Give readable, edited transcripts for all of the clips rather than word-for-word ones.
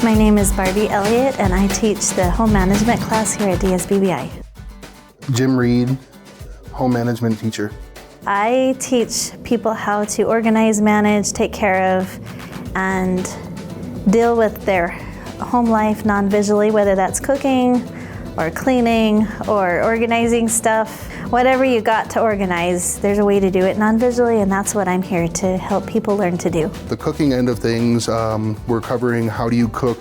My name is Barbie Elliott, and I teach the home management class here at DSBBI. Jim Reed, home management teacher. I teach people how to organize, manage, take care of, and deal with their home life non-visually, whether that's cooking or cleaning or organizing stuff. Whatever you got to organize, there's a way to do it non-visually, and that's what I'm here to help people learn to do. The cooking end of things, we're covering how do you cook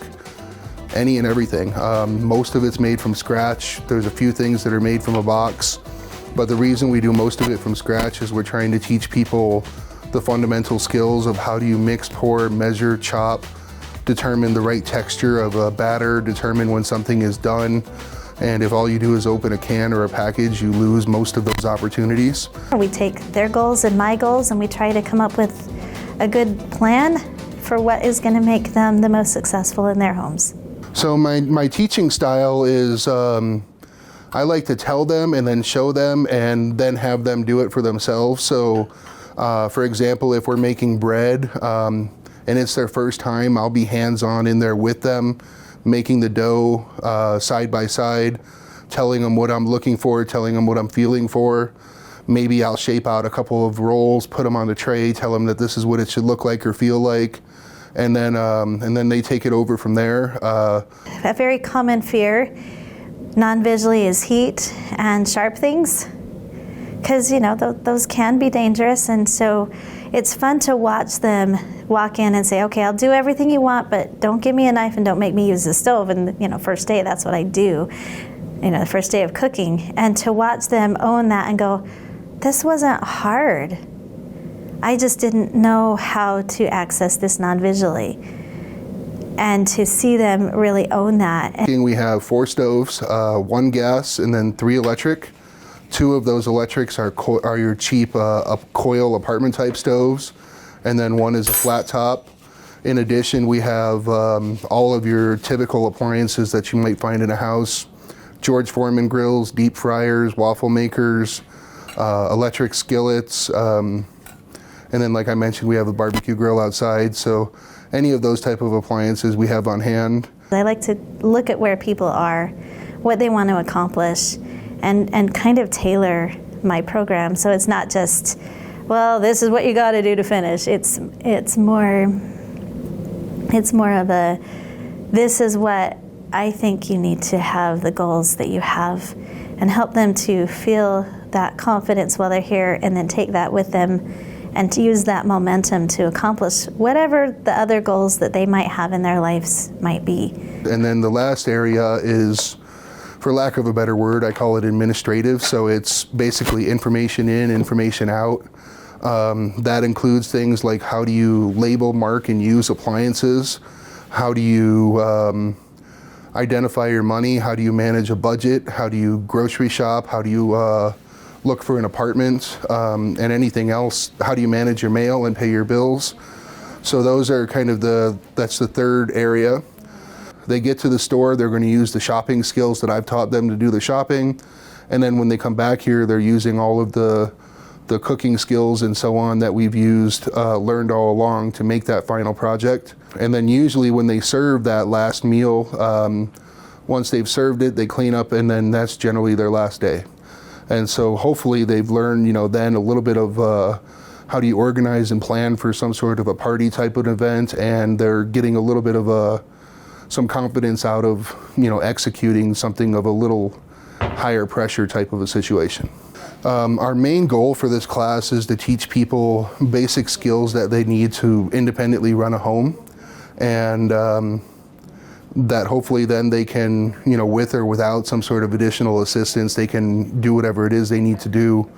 any and everything. Most of it's made from scratch. There's a few things that are made from a box, but the reason we do most of it from scratch is we're trying to teach people the fundamental skills of how do you mix, pour, measure, chop, determine the right texture of a batter, determine when something is done. And if all you do is open a can or a package, you lose most of those opportunities. We take their goals and my goals, and we try to come up with a good plan for what is going to make them the most successful in their homes. So my teaching style is I like to tell them and then show them and then have them do it for themselves. So for example, if we're making bread and it's their first time, I'll be hands-on in there with them, making the dough side by side, telling them what I'm looking for, telling them what I'm feeling for. Maybe I'll shape out a couple of rolls, put them on the tray, tell them that this is what it should look like or feel like, and then they take it over from there. A very common fear non-visually is heat and sharp things, because those can be dangerous, and so it's fun to watch them walk in and say, okay, I'll do everything you want, but don't give me a knife and don't make me use the stove. And first day, that's what I do, the first day of cooking. And to watch them own that and go, this wasn't hard. I just didn't know how to access this non-visually. And to see them really own that. We have 4 stoves, 1 gas and then 3 electric. 2 of those electrics are your cheap coil apartment type stoves, and then 1 is a flat top. In addition, we have all of your typical appliances that you might find in a house: George Foreman grills, deep fryers, waffle makers, electric skillets, and then, like I mentioned, we have a barbecue grill outside. So any of those type of appliances we have on hand. I like to look at where people are, what they want to accomplish, and kind of tailor my program so it's not just, well, this is what you got to do to finish. It's more of a, this is what I think you need to have, the goals that you have, and help them to feel that confidence while they're here, and then take that with them and to use that momentum to accomplish whatever the other goals that they might have in their lives might be. And then the last area is, for lack of a better word, I call it administrative. So it's basically information in, information out. That includes things like how do you label, mark, and use appliances? How do you identify your money? How do you manage a budget? How do you grocery shop? How do you look for an apartment? And anything else? How do you manage your mail and pay your bills? So those are kind of that's the third area. They get to the store, they're going to use the shopping skills that I've taught them to do the shopping. And then when they come back here, they're using all of the cooking skills and so on that we've learned all along to make that final project. And then usually when they serve that last meal, once they've served it, they clean up, and then that's generally their last day. And so hopefully they've learned, then a little bit of how do you organize and plan for some sort of a party type of event, and they're getting a little bit of some confidence out of, executing something of a little higher pressure type of a situation. Our main goal for this class is to teach people basic skills that they need to independently run a home, and that hopefully then they can, with or without some sort of additional assistance, they can do whatever it is they need to do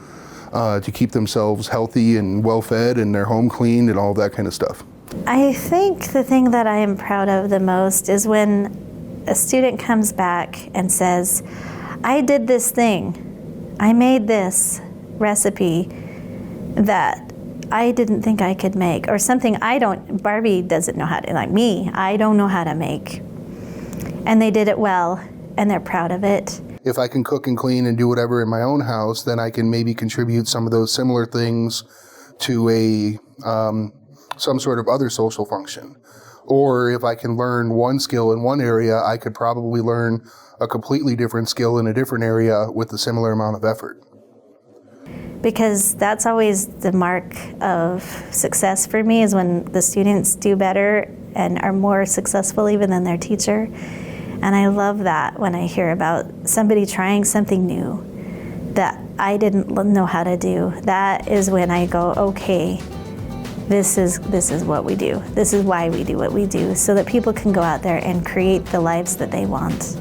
to keep themselves healthy and well-fed and their home cleaned and all that kind of stuff. I think the thing that I am proud of the most is when a student comes back and says, I did this thing, I made this recipe that I didn't think I could make, or something Barbie doesn't know how to, like me, I don't know how to make. And they did it well, and they're proud of it. If I can cook and clean and do whatever in my own house, then I can maybe contribute some of those similar things to some sort of other social function. Or if I can learn one skill in one area, I could probably learn a completely different skill in a different area with a similar amount of effort. Because that's always the mark of success for me, is when the students do better and are more successful even than their teacher. And I love that when I hear about somebody trying something new that I didn't know how to do. That is when I go, okay, this is what we do. This is why we do what we do, so that people can go out there and create the lives that they want.